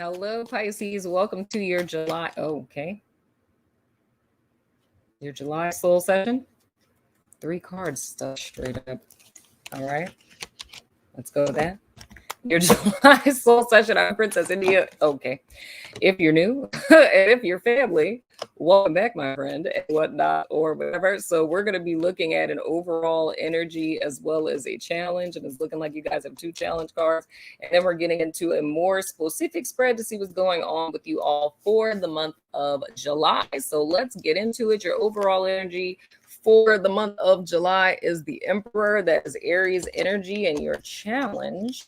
Hello, Pisces. Welcome to your July. Oh, okay. Your July soul session. 3 cards stuck straight up. All right. Let's go with that. Your July soul session. I'm Princess India. Okay. If you're new and if you're family, welcome back, my friend, and whatnot, or whatever. So we're going to be looking at an overall energy as well as a challenge. And it's looking like you guys have 2 challenge cards. And then we're getting into a more specific spread to see what's going on with you all for the month of July. So let's get into it. Your overall energy for the month of July is the Emperor. That is Aries energy, and your challenge.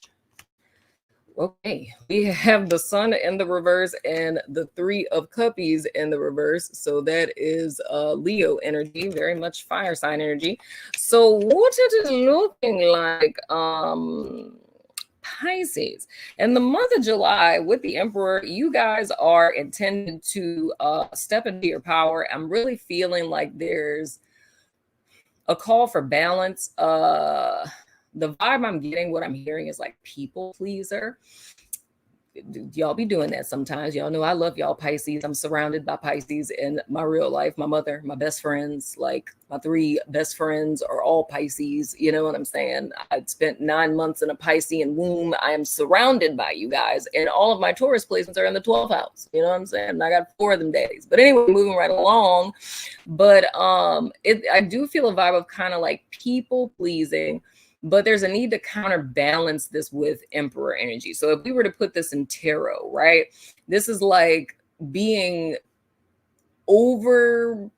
Okay, we have the Sun in the reverse and the 3 of Cuppies in the reverse. So that is Leo energy, very much fire sign energy. So what it is looking like, Pisces, in the month of July with the Emperor, you guys are intended to step into your power. I'm really feeling like there's a call for balance. The vibe I'm getting, what I'm hearing is like people pleaser. Y'all be doing that sometimes. Y'all know I love y'all Pisces. I'm surrounded by Pisces in my real life. My mother, my best friends, like my 3 best friends are all Pisces. You know what I'm saying? I spent 9 months in a Piscean womb. I am surrounded by you guys, and all of my Taurus placements are in the 12th house. You know what I'm saying? I got 4 of them days. But anyway, moving right along. But I do feel a vibe of kind of like people pleasing. But there's a need to counterbalance this with Emperor energy. So if we were to put this in tarot, right, this is like being overly,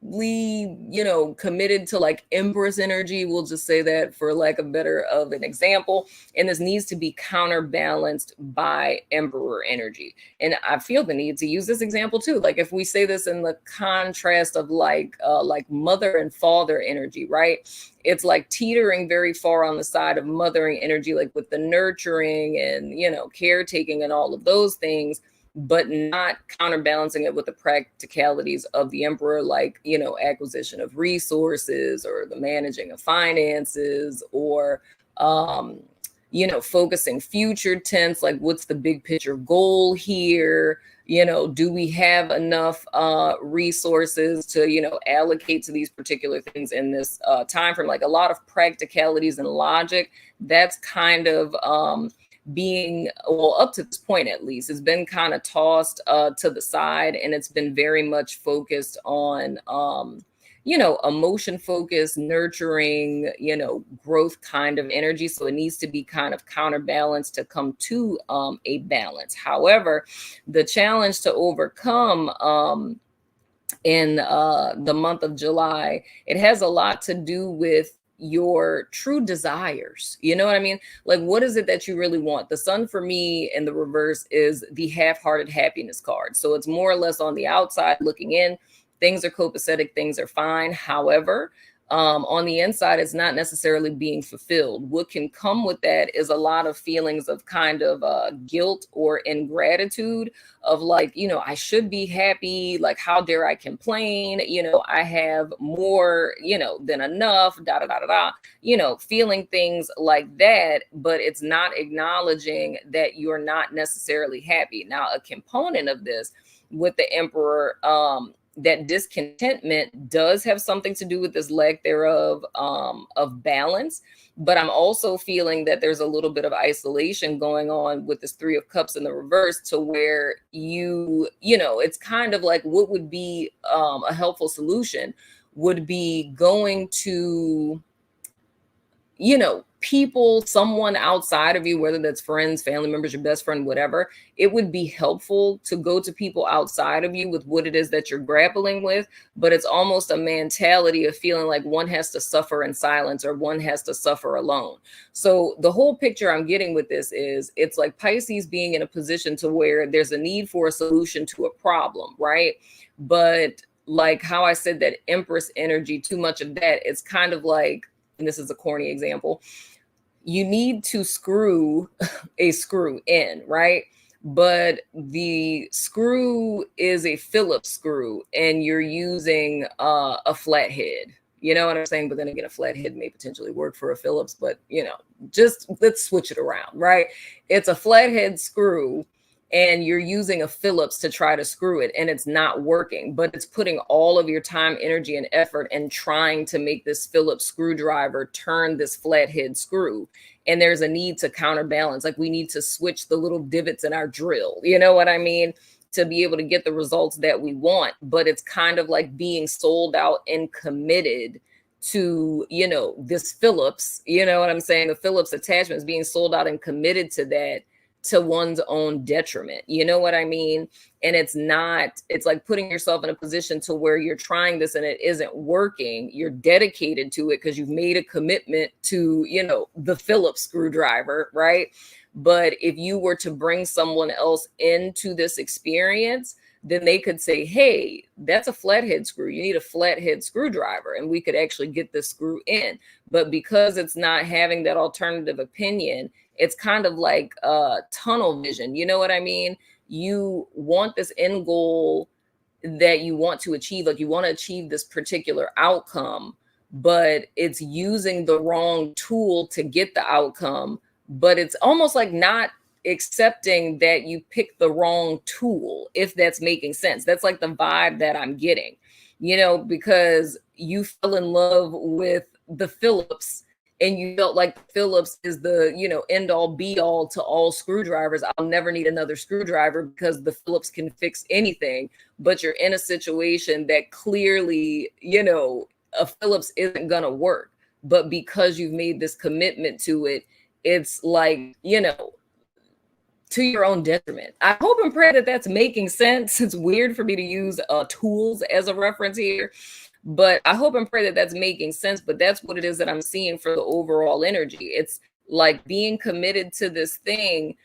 committed to like Empress energy. We'll just say that for lack of better of an example. And this needs to be counterbalanced by Emperor energy. And I feel the need to use this example too. Like if we say this in the contrast of like mother and father energy, right? It's like teetering very far on the side of mothering energy, like with the nurturing and, caretaking and all of those things, but not counterbalancing it with the practicalities of the Emperor, like, acquisition of resources or the managing of finances or, focusing future tense, like what's the big picture goal here? Do we have enough resources to, allocate to these particular things in this time frame? Like a lot of practicalities and logic. That's kind of being, well, up to this point at least, it's been kind of tossed to the side, and it's been very much focused on emotion focused, nurturing, growth kind of energy. So it needs to be kind of counterbalanced to come to a balance. However, the challenge to overcome in the month of July, it has a lot to do with your true desires. You know what I mean? Like, what is it that you really want? The Sun for me in the reverse is the half-hearted happiness card. So it's more or less on the outside looking in. Things are copacetic, things are fine. However, on the inside, it's not necessarily being fulfilled. What can come with that is a lot of feelings of kind of guilt or ingratitude of like, I should be happy. Like, how dare I complain? I have more, than enough, da, da, da, da, da, feeling things like that, but it's not acknowledging that you're not necessarily happy. Now, a component of this with the Emperor, that discontentment does have something to do with this lack thereof of balance. But I'm also feeling that there's a little bit of isolation going on with this 3 of Cups in the reverse, to where it's kind of like what would be a helpful solution would be going to, people, someone outside of you, whether that's friends, family members, your best friend, whatever. It would be helpful to go to people outside of you with what it is that you're grappling with. But it's almost a mentality of feeling like one has to suffer in silence or one has to suffer alone. So the whole picture I'm getting with this is it's like Pisces being in a position to where there's a need for a solution to a problem, right? But like how I said that Empress energy, too much of that, it's kind of like, and this is a corny example, you need to screw a screw in, right? But the screw is a Phillips screw and you're using a flathead. You know what I'm saying? But then again, a flathead may potentially work for a Phillips, but just let's switch it around, right? It's a flathead screw and you're using a Phillips to try to screw it and it's not working, but it's putting all of your time, energy, and effort and trying to make this Phillips screwdriver turn this flathead screw. And there's a need to counterbalance. Like we need to switch the little divots in our drill. You know what I mean? To be able to get the results that we want. But it's kind of like being sold out and committed to, you know, this Phillips, you know what I'm saying? The Phillips attachment is being sold out and committed to that, to one's own detriment. You know what I mean? And it's not, it's like putting yourself in a position to where you're trying this and it isn't working. You're dedicated to it because you've made a commitment to, you know, the Phillips screwdriver, right? But if you were to bring someone else into this experience, then they could say, hey, that's a flathead screw. You need a flathead screwdriver, and we could actually get the screw in. But because it's not having that alternative opinion, it's kind of like tunnel vision. You know what I mean? You want this end goal that you want to achieve, like you want to achieve this particular outcome, but it's using the wrong tool to get the outcome. But it's almost like not accepting that you picked the wrong tool, if that's making sense. That's like the vibe that I'm getting, you know, because you fell in love with the Phillips and you felt like Phillips is the, you know, end all be all to all screwdrivers. I'll never need another screwdriver because the Phillips can fix anything. But you're in a situation that clearly, you know, a Phillips isn't going to work. But because you've made this commitment to it, it's like, you know, to your own detriment. I hope and pray that that's making sense. It's weird for me to use tools as a reference here, but I hope and pray that that's making sense. But that's what it is that I'm seeing for the overall energy. It's like being committed to this thing.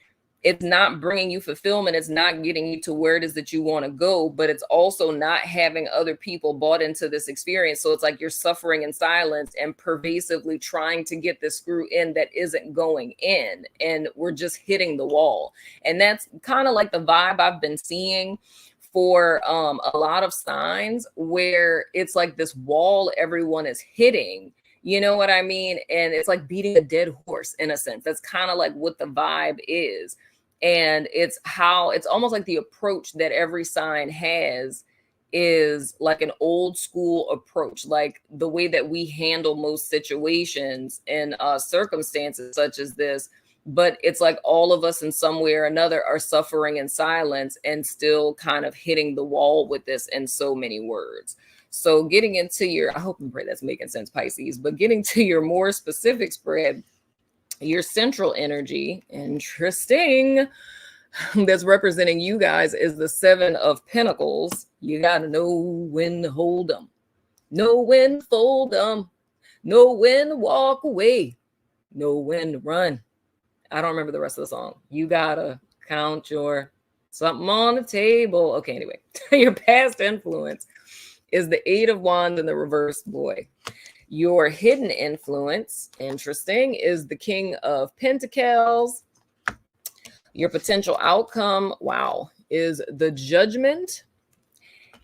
It's not bringing you fulfillment. It's not getting you to where it is that you want to go, but it's also not having other people bought into this experience. So it's like you're suffering in silence and pervasively trying to get this screw in that isn't going in. And we're just hitting the wall. And that's kind of like the vibe I've been seeing for a lot of signs, where it's like this wall everyone is hitting. You know what I mean? And it's like beating a dead horse in a sense. That's kind of like what the vibe is. And it's almost like the approach that every sign has is like an old school approach, like the way that we handle most situations and circumstances such as this. But it's like all of us in some way or another are suffering in silence and still kind of hitting the wall with this in so many words. So getting into your, I hope and pray that's making sense, Pisces, but getting to your more specific spread, your central energy, interesting, that's representing you guys is the Seven of Pentacles. You got to know when to hold them, know when to fold them, know when to walk away, know when to run. I don't remember the rest of the song. You got to count your something on the table. Okay, anyway, your past influence is the Eight of Wands in the reverse, boy. Your hidden influence, interesting, is the King of Pentacles. Your potential outcome, wow, is the Judgment.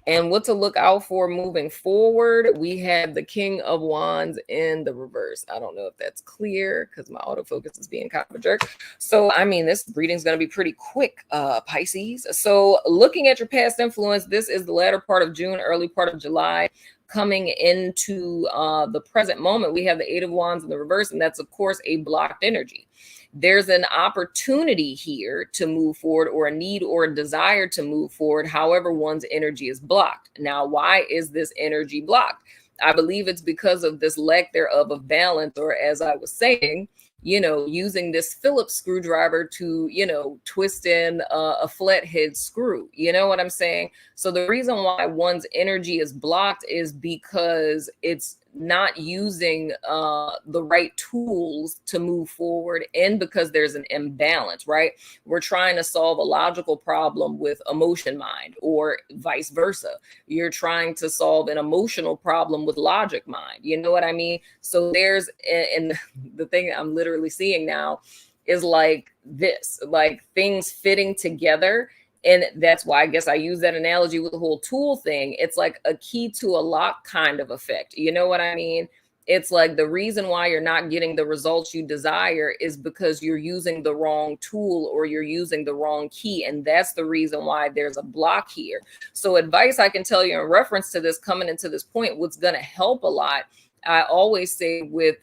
And what to look out for moving forward, we have the King of Wands in the reverse. I don't know if that's clear because my autofocus is being kind of a jerk. So, I mean, this reading is going to be pretty quick, Pisces. So looking at your past influence, this is the latter part of June, early part of July. Coming into the present moment, we have the Eight of Wands in the reverse, and that's, of course, a blocked energy. There's an opportunity here to move forward, or a need or a desire to move forward. However, one's energy is blocked. Now, why is this energy blocked? I believe it's because of this lack thereof of balance, or as I was saying, you know, using this Phillips screwdriver to, you know, twist in a flathead screw. You know what I'm saying? So the reason why one's energy is blocked is because it's not using the right tools to move forward, and because there's an imbalance, right? We're trying to solve a logical problem with emotion mind, or vice versa. You're trying to solve an emotional problem with logic mind. You know what I mean? So there's, and the thing I'm literally seeing now is like this, like things fitting together. And that's why I guess I use that analogy with the whole tool thing. It's like a key to a lock kind of effect. You know what I mean? It's like the reason why you're not getting the results you desire is because you're using the wrong tool or you're using the wrong key. And that's the reason why there's a block here. So advice I can tell you in reference to this coming into this point, what's going to help a lot. I always say with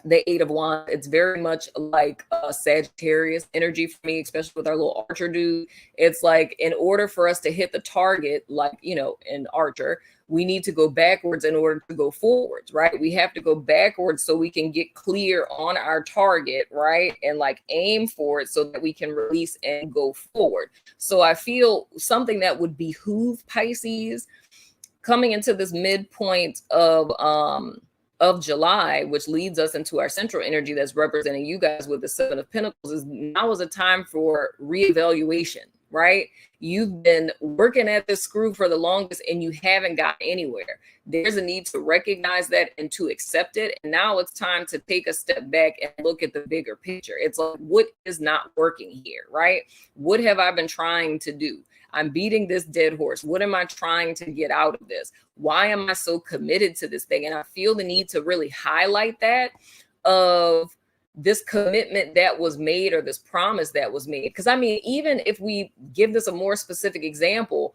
the Eight of Wands, it's very much like Sagittarius energy for me, especially with our little Archer dude. It's like, in order for us to hit the target, like, you know, in Archer, we need to go backwards in order to go forwards, right? We have to go backwards so we can get clear on our target, right? And like aim for it so that we can release and go forward. So I feel something that would behoove Pisces coming into this midpoint of July, which leads us into our central energy that's representing you guys with the Seven of Pentacles, is now is a time for reevaluation, right? You've been working at this screw for the longest and you haven't gotten anywhere. There's a need to recognize that and to accept it. And now it's time to take a step back and look at the bigger picture. It's like, what is not working here, right? What have I been trying to do? I'm beating this dead horse. What am I trying to get out of this? Why am I so committed to this thing? And I feel the need to really highlight that of this commitment that was made or this promise that was made. Because I mean, even if we give this a more specific example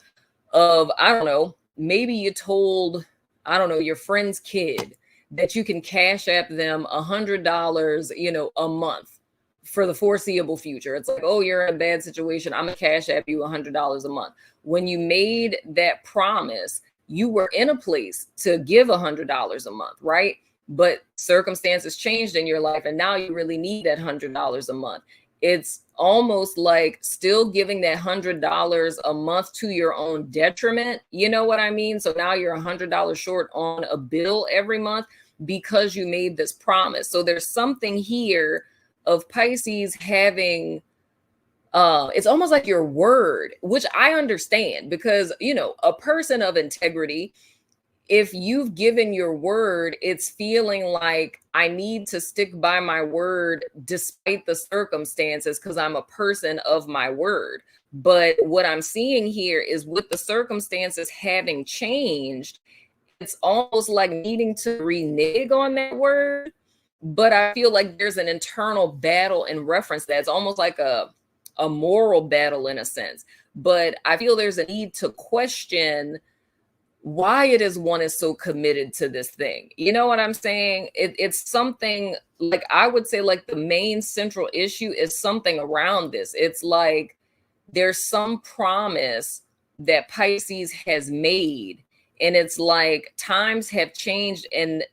of, I don't know, maybe you told, I don't know, your friend's kid that you can cash app them $100, you know, a month for the foreseeable future. It's like, oh, you're in a bad situation, I'm gonna cash app you $100 a month. When you made that promise, you were in a place to give $100 a month, right? But circumstances changed in your life and now you really need that $100 a month. It's almost like still giving that $100 a month to your own detriment. You know what I mean? So now you're $100 short on a bill every month because you made this promise. So there's something here of Pisces having, it's almost like your word, which I understand because, you know, a person of integrity, if you've given your word, it's feeling like I need to stick by my word despite the circumstances because I'm a person of my word. But what I'm seeing here is with the circumstances having changed, it's almost like needing to renege on that word. But I feel like there's an internal battle in reference that's almost like a moral battle in a sense. But I feel there's a need to question why it is one is so committed to this thing. You know what I'm saying? It's something like, I would say like the main central issue is something around this. It's like there's some promise that Pisces has made. And it's like times have changed and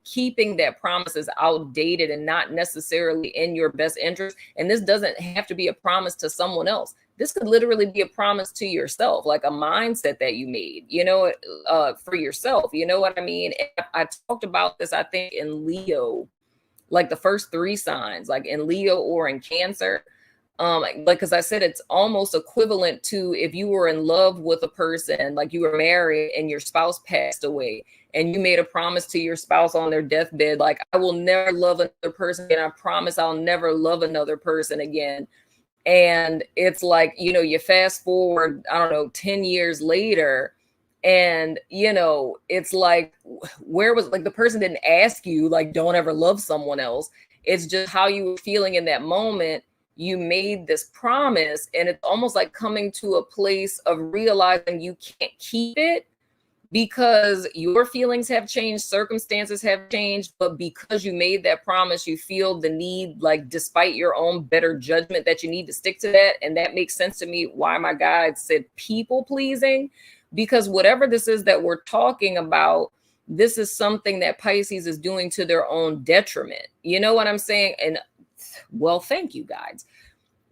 keeping that promise is outdated and not necessarily in your best interest. And this doesn't have to be a promise to someone else. This could literally be a promise to yourself, like a mindset that you made, you know, for yourself. You know what I mean? I talked about this, I think, in Leo, like the first 3 signs, like in Leo or in Cancer. Like, because I said it's almost equivalent to if you were in love with a person, like you were married and your spouse passed away and you made a promise to your spouse on their deathbed, like, I will never love another person again. I promise I'll never love another person again. And it's like, you know, you fast forward, I don't know, 10 years later, and, you know, it's like, where was, like, the person didn't ask you, like, don't ever love someone else. It's just how you were feeling in that moment. You made this promise, and it's almost like coming to a place of realizing you can't keep it because your feelings have changed, circumstances have changed, but because you made that promise, you feel the need, like, despite your own better judgment, that you need to stick to that. And that makes sense to me why my guide said people pleasing, because whatever this is that we're talking about, this is something that Pisces is doing to their own detriment. You know what I'm saying? And well, thank you, guys.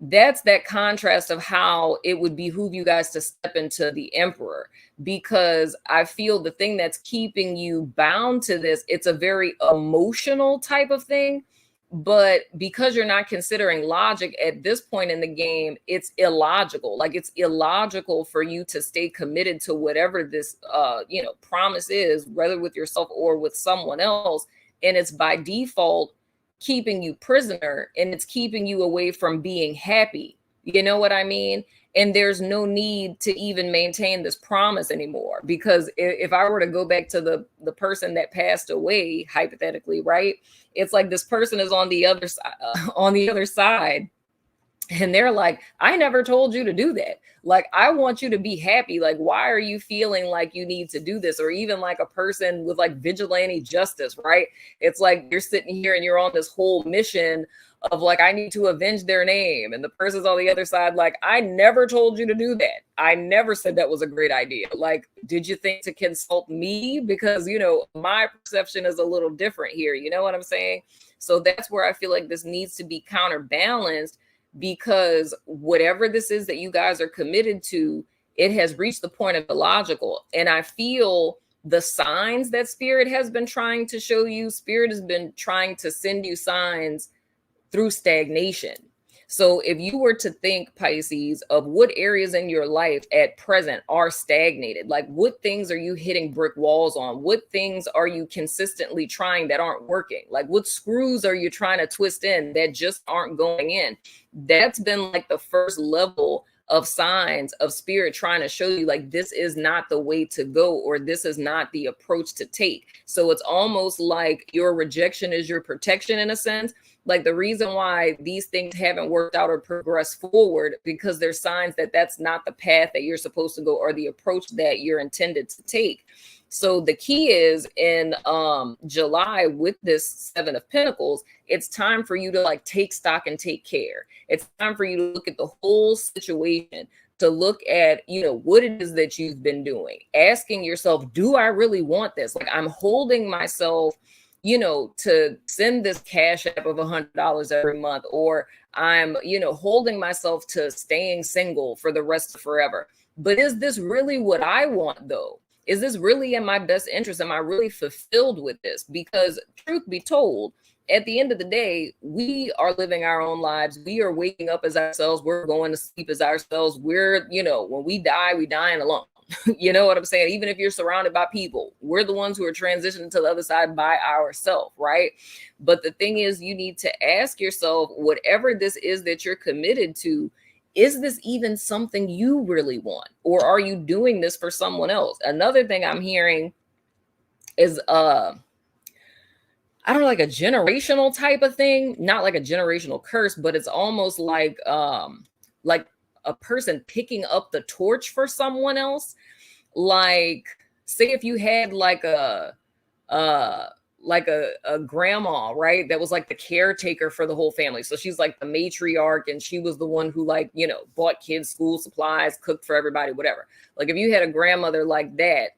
That's that contrast of how it would behoove you guys to step into the Emperor, because I feel the thing that's keeping you bound to this, it's a very emotional type of thing. But because you're not considering logic at this point in the game, it's illogical. Like, it's illogical for you to stay committed to whatever this, you know, promise is, whether with yourself or with someone else. And it's by default keeping you prisoner, and it's keeping you away from being happy. You know what I mean? And there's no need to even maintain this promise anymore, because if I were to go back to the person that passed away, hypothetically, right? It's like this person is on the other side, and they're like, I never told you to do that. Like, I want you to be happy. Like, why are you feeling like you need to do this? Or even like a person with like vigilante justice, right? It's like you're sitting here and you're on this whole mission of like, I need to avenge their name. And the person's on the other side, like, I never told you to do that. I never said that was a great idea. Like, did you think to consult me? Because, you know, my perception is a little different here. You know what I'm saying? So that's where I feel like this needs to be counterbalanced, because whatever this is that you guys are committed to, it has reached the point of illogical. And I feel the signs that spirit has been trying to show you, spirit has been trying to send you signs through stagnation. So if you were to think, Pisces, of what areas in your life at present are stagnated, like what things are you hitting brick walls on? What things are you consistently trying that aren't working? Like what screws are you trying to twist in that just aren't going in? That's been like the first level of signs of spirit trying to show you like this is not the way to go, or this is not the approach to take. So it's almost like your rejection is your protection in a sense. Like the reason why these things haven't worked out or progressed forward, because there's signs that that's not the path that you're supposed to go or the approach that you're intended to take. So the key is in July with this Seven of Pentacles, it's time for you to like take stock and take care. It's time for you to look at the whole situation, to look at, you know, what it is that you've been doing, asking yourself, do I really want this? Like I'm holding myself, you know, to send this cash app of $100 every month, or I'm, you know, holding myself to staying single for the rest of forever. But is this really what I want though? Is this really in my best interest? Am I really fulfilled with this? Because truth be told, at the end of the day, we are living our own lives. We are waking up as ourselves. We're going to sleep as ourselves. We're, you know, when we die, we dying alone. You know what I'm saying? Even if you're surrounded by people, we're the ones who are transitioning to the other side by ourselves, right? But the thing is, you need to ask yourself, whatever this is that you're committed to, is this even something you really want? Or are you doing this for someone else? Another thing I'm hearing is I don't know, like a generational type of thing, not like a generational curse, but it's almost like a person picking up the torch for someone else. Like, say if you had like a grandma, right? That was like the caretaker for the whole family. So she's like the matriarch, and she was the one who like, you know, bought kids school supplies, cooked for everybody, whatever. Like if you had a grandmother like that,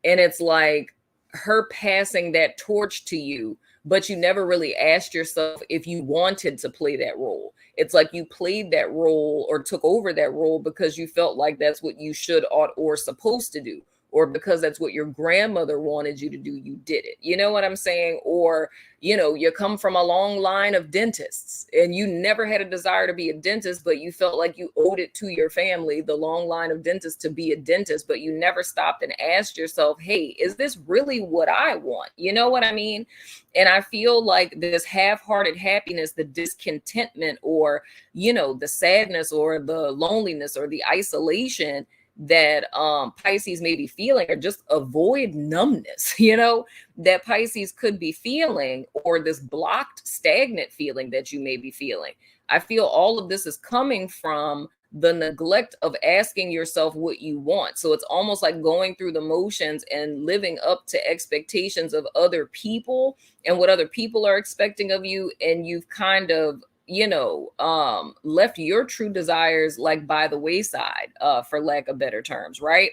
and it's like her passing that torch to you, but you never really asked yourself if you wanted to play that role. It's like you played that role or took over that role because you felt like that's what you should, ought, or supposed to do, or because that's what your grandmother wanted you to do, you did it. You know what I'm saying? Or, you know, you come from a long line of dentists and you never had a desire to be a dentist, but you felt like you owed it to your family, the long line of dentists, to be a dentist, but you never stopped and asked yourself, hey, is this really what I want? You know what I mean? And I feel like this half-hearted happiness, the discontentment, or, you know, the sadness or the loneliness or the isolation that Pisces may be feeling, or just avoid numbness, you know, that Pisces could be feeling, or this blocked, stagnant feeling that you may be feeling. I feel all of this is coming from the neglect of asking yourself what you want. So it's almost like going through the motions and living up to expectations of other people and what other people are expecting of you. And you've kind of, you know, left your true desires like by the wayside, for lack of better terms, right?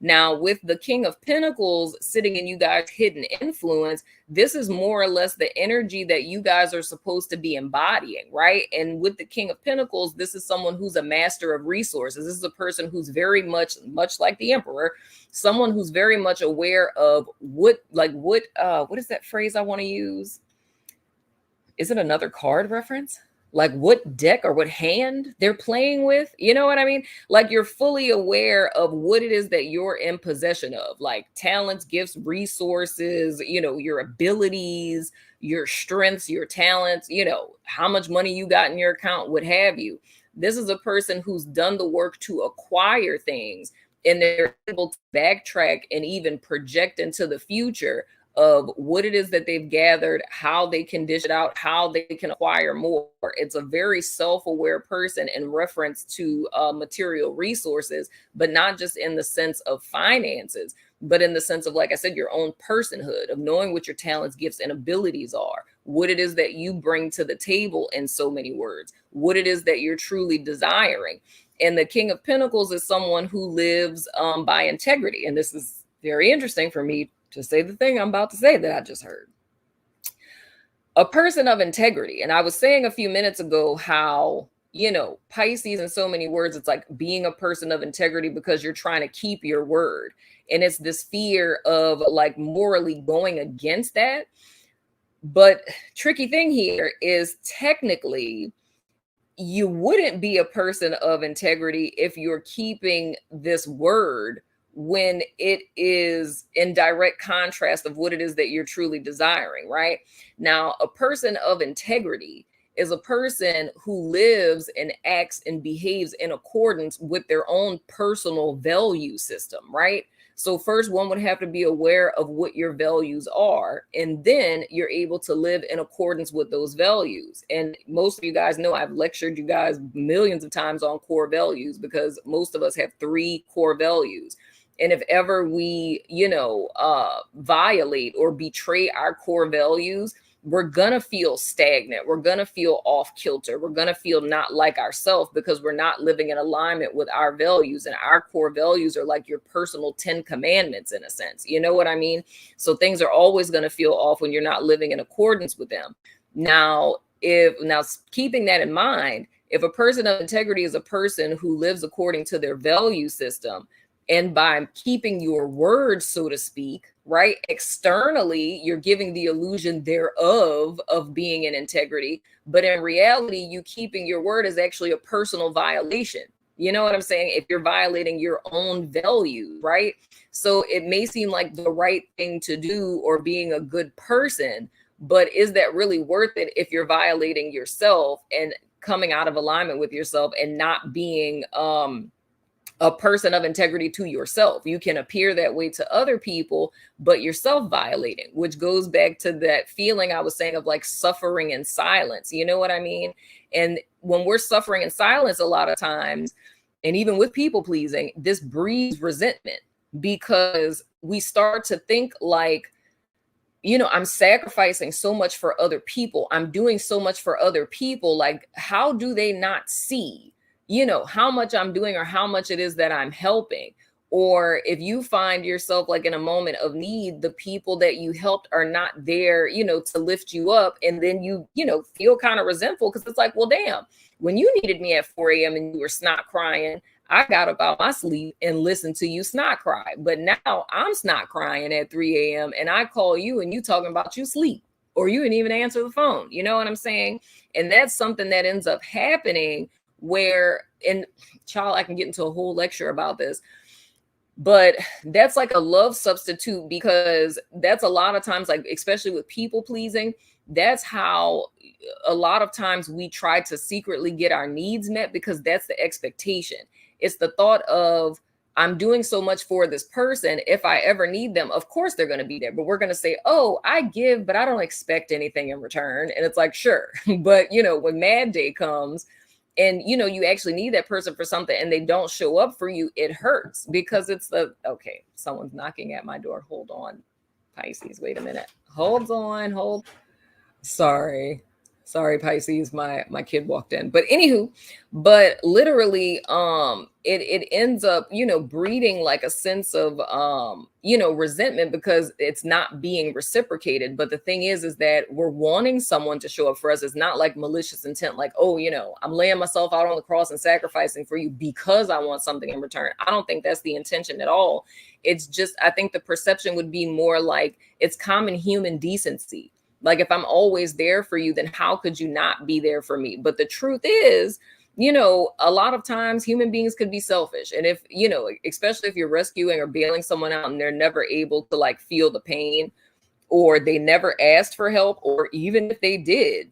Now, with the King of Pentacles sitting in you guys' hidden influence, this is more or less the energy that you guys are supposed to be embodying, right? And with the King of Pentacles, this is someone who's a master of resources. This is a person who's very much like the Emperor, someone who's very much aware of what is that phrase I want to use? Is it another card reference? Like what deck or what hand they're playing with, you know what I mean? Like you're fully aware of what it is that you're in possession of, like talents, gifts, resources, you know, your abilities, your strengths, your talents, you know, how much money you got in your account, what have you. This is a person who's done the work to acquire things, and they're able to backtrack and even project into the future of what it is that they've gathered, how they can dish it out, how they can acquire more. It's a very self-aware person in reference to material resources, but not just in the sense of finances, but in the sense of, like I said, your own personhood, of knowing what your talents, gifts, and abilities are, what it is that you bring to the table, in so many words, what it is that you're truly desiring. And the King of Pentacles is someone who lives by integrity. And this is very interesting for me to say the thing I'm about to say that I just heard. A person of integrity. And I was saying a few minutes ago how, Pisces, in so many words, it's like being a person of integrity because you're trying to keep your word. And it's this fear of like morally going against that. But tricky thing here is technically you wouldn't be a person of integrity if you're keeping this word when it is in direct contrast of what it is that you're truly desiring, right? Now, a person of integrity is a person who lives and acts and behaves in accordance with their own personal value system, right? So first, one would have to be aware of what your values are, and then you're able to live in accordance with those values. And most of you guys know I've lectured you guys millions of times on core values, because most of us have 3 core values. And if ever we, violate or betray our core values, we're going to feel stagnant. We're going to feel off kilter. We're going to feel not like ourselves, because we're not living in alignment with our values. And our core values are like your personal 10 commandments in a sense. You know what I mean? So things are always going to feel off when you're not living in accordance with them. Now, keeping that in mind, if a person of integrity is a person who lives according to their value system, and by keeping your word, so to speak, right, externally, you're giving the illusion thereof of being in integrity. But in reality, you keeping your word is actually a personal violation. You know what I'm saying? If you're violating your own values, right? So it may seem like the right thing to do or being a good person, but is that really worth it if you're violating yourself and coming out of alignment with yourself and not being a person of integrity to yourself? You can appear that way to other people, but you're self-violating, which goes back to that feeling I was saying of like suffering in silence. You know what I mean? And when we're suffering in silence, a lot of times, and even with people pleasing, this breeds resentment, because we start to think like, I'm sacrificing so much for other people. I'm doing so much for other people. Like, how do they not see how much I'm doing or how much it is that I'm helping? Or if you find yourself like in a moment of need, the people that you helped are not there, to lift you up. And then you feel kind of resentful, because it's like, well, damn, when you needed me at 4 a.m. and you were snot crying, I got up out my sleep and listened to you snot cry. But now I'm snot crying at 3 a.m. and I call you and you talking about you sleep, or you didn't even answer the phone. You know what I'm saying? And that's something that ends up happening where, and child, I can get into a whole lecture about this, but that's like a love substitute, because that's a lot of times, like, especially with people pleasing, that's how a lot of times we try to secretly get our needs met, because that's the expectation. It's the thought of, I'm doing so much for this person. If I ever need them, of course they're going to be there. But we're going to say, oh, I give, but I don't expect anything in return. And it's like, sure. But, when Mad Day comes, and, you actually need that person for something and they don't show up for you, it hurts, because it's okay, someone's knocking at my door. Hold on, Pisces. Wait a minute. Sorry, Pisces. My kid walked in. But anywho, but literally, it ends up, breeding like a sense of, resentment, because it's not being reciprocated. But the thing is that we're wanting someone to show up for us. It's not like malicious intent, like, oh, I'm laying myself out on the cross and sacrificing for you because I want something in return. I don't think that's the intention at all. It's just, I think the perception would be more like it's common human decency. Like, if I'm always there for you, then how could you not be there for me? But the truth is, a lot of times human beings could be selfish. And if, especially if you're rescuing or bailing someone out and they're never able to like feel the pain, or they never asked for help, or even if they did,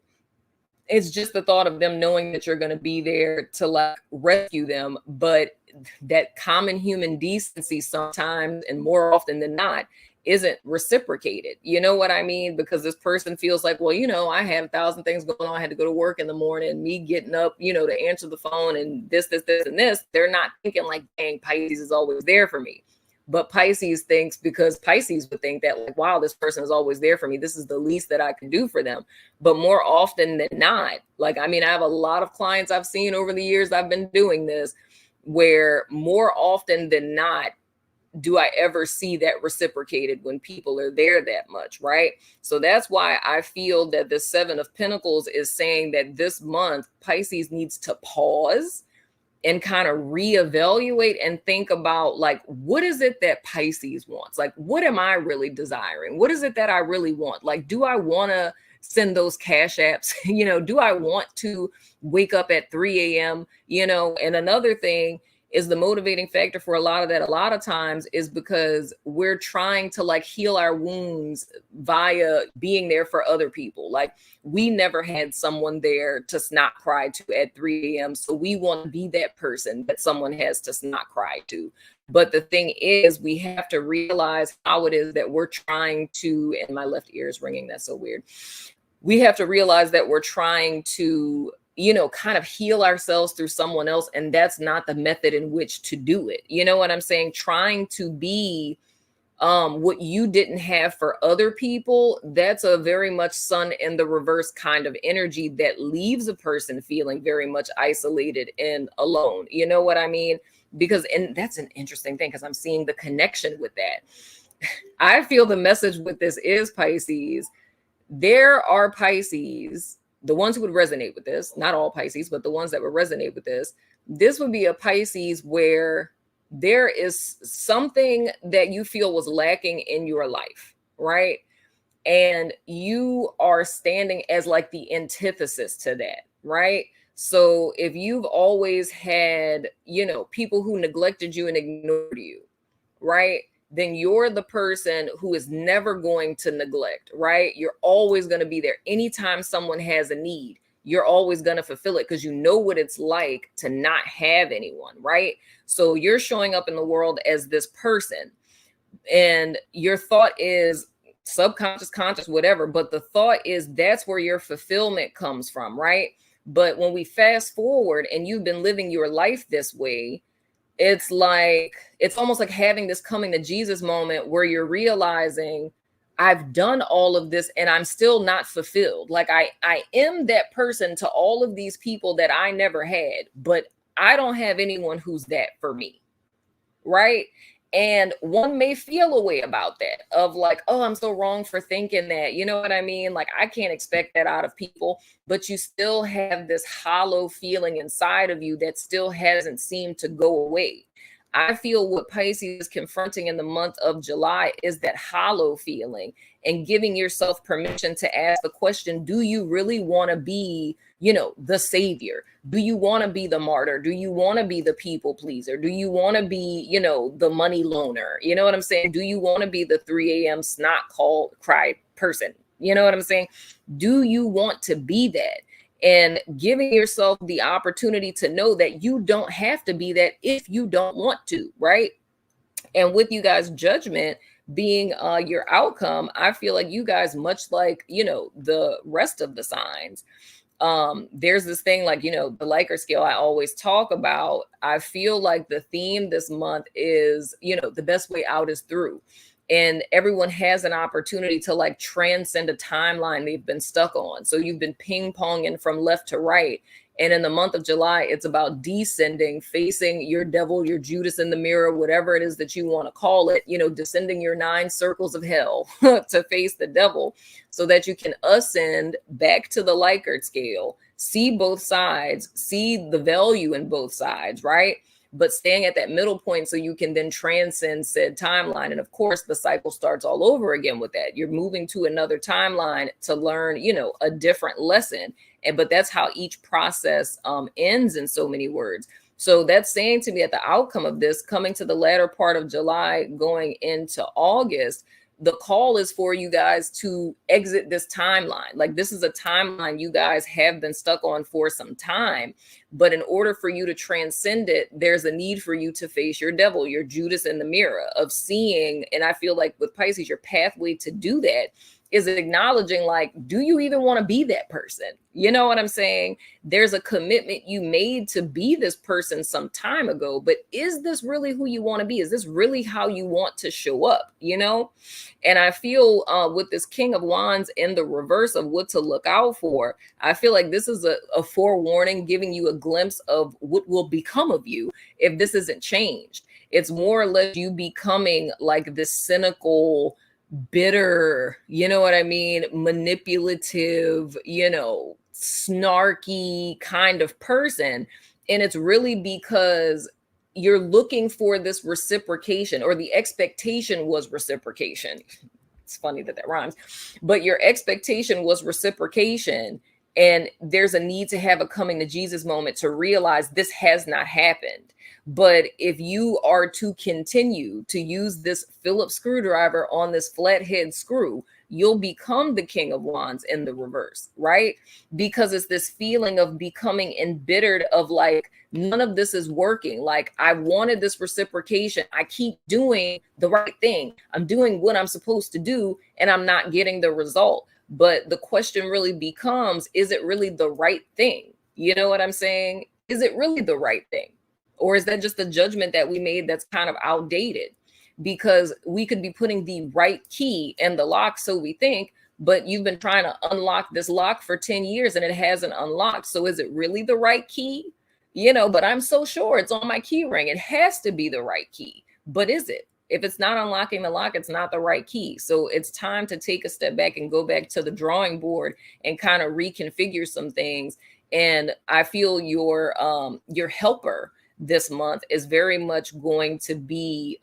It's just the thought of them knowing that you're going to be there to like rescue them. But that common human decency sometimes, and more often than not, isn't reciprocated. You know what I mean? Because this person feels like, well, I have 1,000 things going on. I had to go to work in the morning, me getting up, to answer the phone and this, and this. They're not thinking like, dang, Pisces is always there for me. But Pisces thinks, because Pisces would think that like, wow, this person is always there for me. This is the least that I can do for them. But more often than not, like, I mean, I have a lot of clients I've seen over the years I've been doing this, where more often than not, do I ever see that reciprocated when people are there that much, right? So that's why I feel that the Seven of Pentacles is saying that this month, Pisces needs to pause and kind of reevaluate and think about like, what is it that Pisces wants? Like, what am I really desiring? What is it that I really want? Like, do I want to send those cash apps? Do I want to wake up at 3 a.m.? And another thing is the motivating factor for a lot of times is because we're trying to like heal our wounds via being there for other people. Like, we never had someone there to snot cry to at 3 a.m. So we want to be that person that someone has to snot cry to. But the thing is, we have to realize how it is that we're trying to, and my left ear is ringing. That's so weird. We have to realize that we're trying to, kind of heal ourselves through someone else. And that's not the method in which to do it. You know what I'm saying? Trying to be what you didn't have for other people, that's a very much sun in the reverse kind of energy that leaves a person feeling very much isolated and alone. You know what I mean? Because, and that's an interesting thing, because I'm seeing the connection with that. I feel the message with this is, Pisces, there are Pisces, the ones who would resonate with this, not all Pisces, but the ones that would resonate with this would be a Pisces where there is something that you feel was lacking in your life, right? And you are standing as like the antithesis to that, right? So if you've always had, people who neglected you and ignored you, right? Then you're the person who is never going to neglect, right? You're always going to be there. Anytime someone has a need, you're always going to fulfill it because you know what it's like to not have anyone, right? So you're showing up in the world as this person, and your thought is subconscious, conscious, whatever. But the thought is that's where your fulfillment comes from, right? But when we fast forward and you've been living your life this way, it's almost like having this coming to Jesus moment where you're realizing, I've done all of this and I'm still not fulfilled. Like I am that person to all of these people that I never had, but I don't have anyone who's that for me. Right. And one may feel a way about that, of like, oh, I'm so wrong for thinking that, you know what I mean? Like, I can't expect that out of people, but you still have this hollow feeling inside of you that still hasn't seemed to go away. I feel what Pisces is confronting in the month of July is that hollow feeling, and giving yourself permission to ask the question, do you really want to be, the savior? Do you want to be the martyr? Do you want to be the people pleaser? Do you want to be, the money loaner? You know what I'm saying? Do you want to be the 3 a.m. snot cry person? You know what I'm saying? Do you want to be that? And giving yourself the opportunity to know that you don't have to be that if you don't want to, right? And with you guys' judgment being your outcome, I feel like you guys, much like, the rest of the signs, there's this thing like, the Likert scale I always talk about. I feel like the theme this month is, the best way out is through. And everyone has an opportunity to like transcend a timeline they've been stuck on. So you've been ping ponging from left to right. And in the month of July, it's about descending, facing your devil, your Judas in the mirror, whatever it is that you want to call it, descending your 9 circles of hell to face the devil, so that you can ascend back to the Likert scale, see both sides, see the value in both sides, right? But staying at that middle point so you can then transcend said timeline. And of course, the cycle starts all over again with that. You're moving to another timeline to learn, a different lesson. But that's how each process ends, in so many words. So that's saying to me, at the outcome of this, coming to the latter part of July, going into August, the call is for you guys to exit this timeline. Like, this is a timeline you guys have been stuck on for some time. But in order for you to transcend it, there's a need for you to face your devil, your Judas in the mirror of seeing. And I feel like with Pisces, your pathway to do that is acknowledging, like, do you even want to be that person? You know what I'm saying? There's a commitment you made to be this person some time ago, but is this really who you want to be? Is this really how you want to show up? You know? And I feel with this King of Wands in the reverse of what to look out for, I feel like this is a forewarning, giving you a glimpse of what will become of you if this isn't changed. It's more or less you becoming like this cynical, bitter, you know what I mean, manipulative, you know, snarky kind of person. And it's really because you're looking for this reciprocation, or the expectation was reciprocation. It's funny that that rhymes, but your expectation was reciprocation. And there's a need to have a coming to Jesus moment to realize this has not happened. But if you are to continue to use this Phillips screwdriver on this flathead screw, you'll become the King of Wands in the reverse, right? Because it's this feeling of becoming embittered of like, none of this is working. Like, I wanted this reciprocation. I keep doing the right thing. I'm doing what I'm supposed to do, and I'm not getting the result. But the question really becomes, is it really the right thing? You know what I'm saying? Is it really the right thing? Or is that just a judgment that we made that's kind of outdated? Because we could be putting the right key in the lock, so we think, but you've been trying to unlock this lock for 10 years and it hasn't unlocked. So is it really the right key? You know, but I'm so sure it's on my key ring. It has to be the right key. But is it? If it's not unlocking the lock, it's not the right key. So it's time to take a step back and go back to the drawing board and kind of reconfigure some things. And I feel your helper this month is very much going to be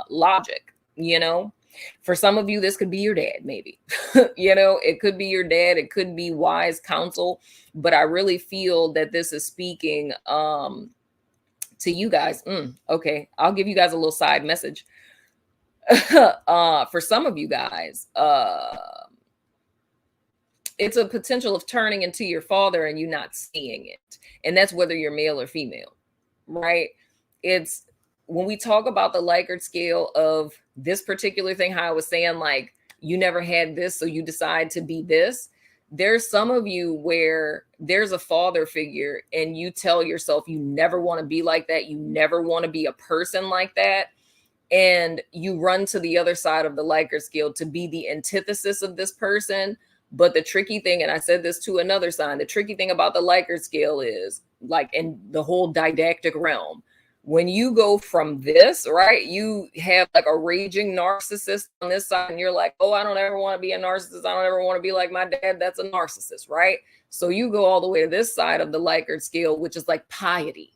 logic. You know, for some of you, this could be your dad, maybe. You know, it could be your dad, it could be wise counsel, but I really feel that this is speaking to you guys. Okay, I'll give you guys a little side message. For some of you guys, it's a potential of turning into your father and you not seeing it. And that's whether you're male or female, right? It's when we talk about the Likert scale of this particular thing, how I was saying, like, you never had this, so you decide to be this. There's some of you where there's a father figure and you tell yourself you never want to be like that. You never want to be a person like that. And you run to the other side of the Likert scale to be the antithesis of this person. But the tricky thing, and I said this to another sign, the tricky thing about the Likert scale is, like, in the whole didactic realm, when you go from this, right, you have like a raging narcissist on this side, and you're like, oh, I don't ever want to be a narcissist. I don't ever want to be like my dad. That's a narcissist, right? So you go all the way to this side of the Likert scale, which is like piety.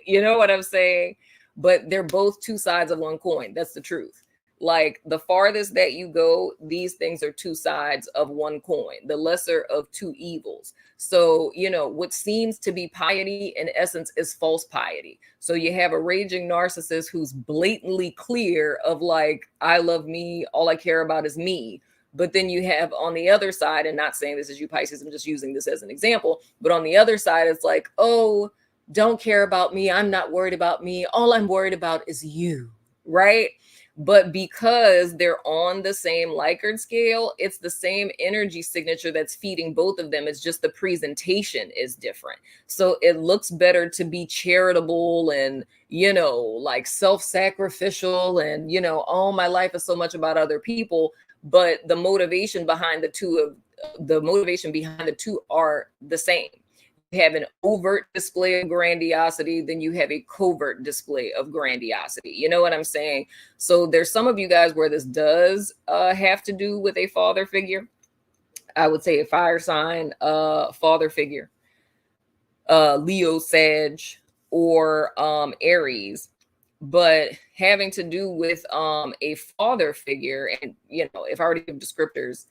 You know what I'm saying? But they're both two sides of one coin. That's the truth. Like, the farthest that you go, these things are two sides of one coin, the lesser of two evils. So, you know, what seems to be piety in essence is false piety. So you have a raging narcissist who's blatantly clear of like, I love me, all I care about is me. But then you have on the other side, and not saying this is you Pisces, I'm just using this as an example, but on the other side, it's like, oh, don't care about me. I'm not worried about me. All I'm worried about is you, right? But because they're on the same Likert scale, it's the same energy signature that's feeding both of them. It's just the presentation is different. So it looks better to be charitable and, you know, like self-sacrificial and, you know, oh, my life is so much about other people. But the motivation behind the two are the same. You have an overt display of grandiosity, then you have a covert display of grandiosity. You know what I'm saying? So there's some of you guys where this does have to do with a father figure. I would say a fire sign father figure, Leo, Sag, or Aries, but having to do with a father figure. And, you know, if I were to give descriptors,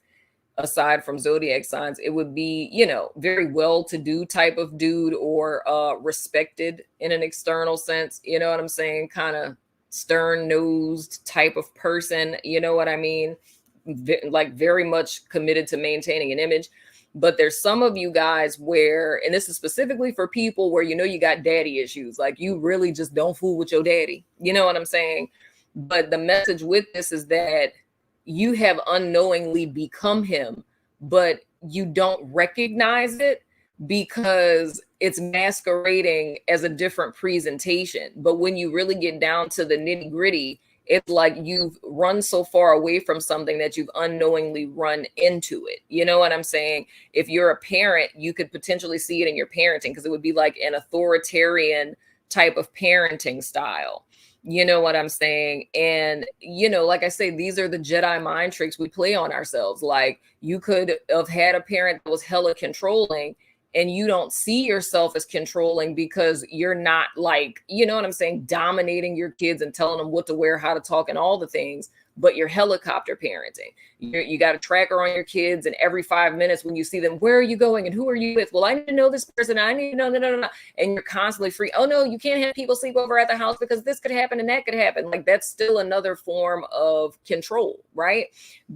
aside from zodiac signs, it would be, you know, very well-to-do type of dude, or respected in an external sense. You know what I'm saying? Kind of stern-nosed type of person. You know what I mean? like very much committed to maintaining an image. But there's some of you guys where, and this is specifically for people where, you know, you got daddy issues, like you really just don't fool with your daddy. You know what I'm saying? But the message with this is that you have unknowingly become him, but you don't recognize it because it's masquerading as a different presentation. But when you really get down to the nitty gritty, it's like you've run so far away from something that you've unknowingly run into it. You know what I'm saying? If you're a parent, you could potentially see it in your parenting, because it would be like an authoritarian type of parenting style. You know what I'm saying? And, you know, like I say, these are the Jedi mind tricks we play on ourselves. Like, you could have had a parent that was hella controlling, and you don't see yourself as controlling because you're not, like, you know what I'm saying, dominating your kids and telling them what to wear, how to talk, and all the things, but you're helicopter parenting. You got a tracker on your kids, and every 5 minutes when you see them, where are you going and who are you with? Well, I need to know this person. I need to know, no. And you're constantly free. Oh no, you can't have people sleep over at the house because this could happen and that could happen. Like, that's still another form of control, right?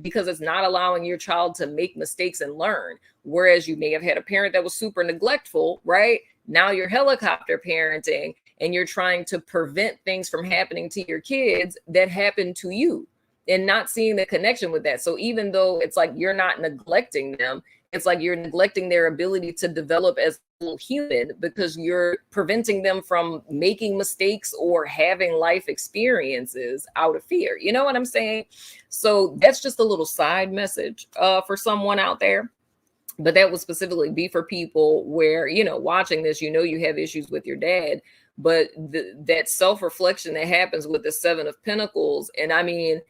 Because it's not allowing your child to make mistakes and learn. Whereas you may have had a parent that was super neglectful, right? Now you're helicopter parenting, and you're trying to prevent things from happening to your kids that happen to you, and not seeing the connection with that. So even though it's like you're not neglecting them, it's like you're neglecting their ability to develop as a little human, because you're preventing them from making mistakes or having life experiences out of fear. You know what I'm saying? So that's just a little side message for someone out there. But that would specifically be for people where, you know, watching this, you know, you have issues with your dad, but that self-reflection that happens with the Seven of Pentacles. And I mean,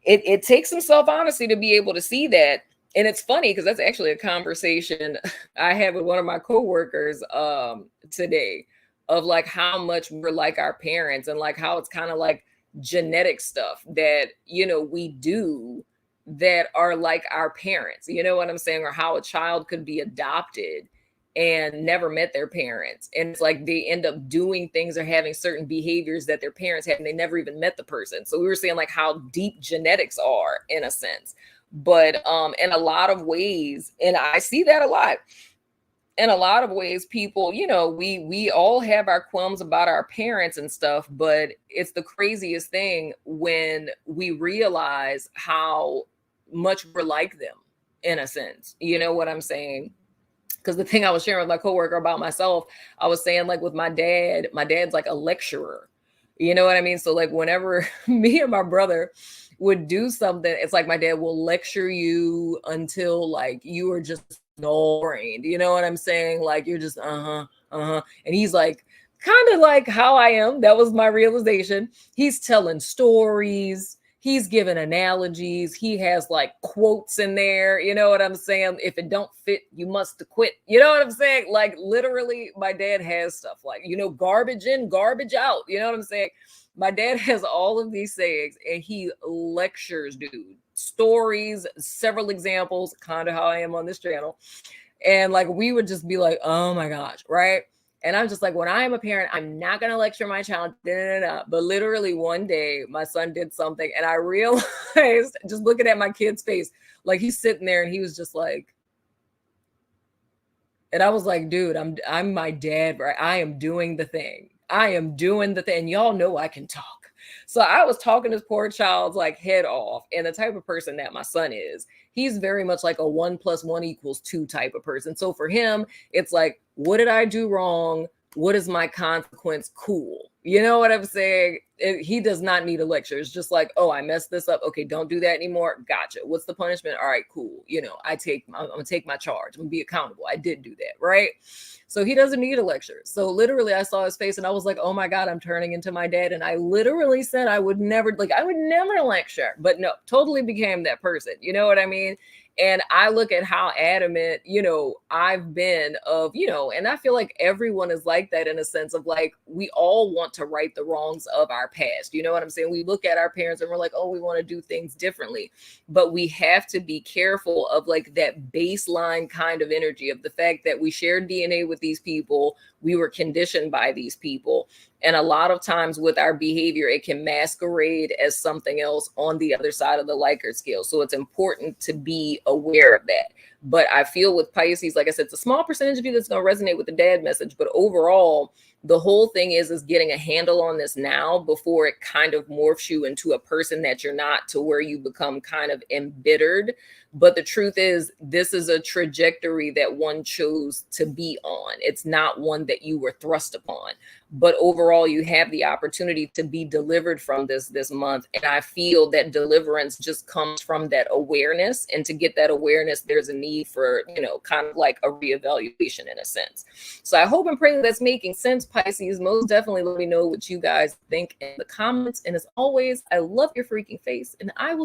it takes some self-honesty to be able to see that. And it's funny because that's actually a conversation I had with one of my coworkers today, of like how much we're like our parents, and like how it's kind of like genetic stuff that, you know, we do that are like our parents, you know what I'm saying? Or how a child could be adopted and never met their parents. And it's like they end up doing things or having certain behaviors that their parents had, and they never even met the person. So we were saying like how deep genetics are in a sense. But in a lot of ways, and I see that a lot, in a lot of ways, people, you know, we all have our qualms about our parents and stuff, but it's the craziest thing when we realize how much we're like them in a sense. You know what I'm saying? Because the thing I was sharing with my coworker about myself, I was saying like with my dad's like a lecturer. You know what I mean? So like whenever me and my brother would do something, it's like my dad will lecture you until like you are just no brained. You know what I'm saying? Like you're just and he's like kind of like how I am. That was my realization. He's telling stories. He's giving analogies. He has like quotes in there. You know what I'm saying? If it don't fit, you must quit. You know what I'm saying? Like literally, my dad has stuff like, you know, garbage in, garbage out. You know what I'm saying? My dad has all of these sayings, and he lectures, dude. Stories, several examples, kind of how I am on this channel. And like, we would just be like, oh my gosh, right? And I'm just like, when I am a parent, I'm not going to lecture my child. But literally one day, my son did something, and I realized, just looking at my kid's face, like he's sitting there and he was just like, and I was like, dude, I'm my dad, right? I am doing the thing. I am doing the thing. Y'all know I can talk. So I was talking this poor child's like head off. And the type of person that my son is, he's very much like a 1 + 1 = 2 type of person. So for him, it's like, what did I do wrong? What is my consequence? Cool. You know what I'm saying? He does not need a lecture. It's just like, oh, I messed this up. Okay, don't do that anymore. Gotcha. What's the punishment? All right, cool. You know, I'm gonna take my charge. I'm gonna be accountable. I did do that, right? So he doesn't need a lecture. So literally, I saw his face and I was like, oh my God, I'm turning into my dad. And I literally said I would never lecture, but no, totally became that person. You know what I mean? And I look at how adamant, you know, I've been of, you know, and I feel like everyone is like that in a sense of like, we all want to right the wrongs of our past. You know what I'm saying? We look at our parents and we're like, oh, we want to do things differently. But we have to be careful of like that baseline kind of energy of the fact that we share DNA with these people. We were conditioned by these people. And a lot of times with our behavior, it can masquerade as something else on the other side of the Likert scale. So it's important to be aware of that. But I feel with Pisces, like I said, it's a small percentage of you that's going to resonate with the dad message. But overall, the whole thing is getting a handle on this now before it kind of morphs you into a person that you're not, to where you become kind of embittered. But the truth is, this is a trajectory that one chose to be on. It's not one that you were thrust upon. But overall, you have the opportunity to be delivered from this month. And I feel that deliverance just comes from that awareness. And to get that awareness, there's a need for, kind of like a reevaluation in a sense. So I hope and pray that's making sense, Pisces. Most definitely let me know what you guys think in the comments. And as always, I love your freaking face, and I will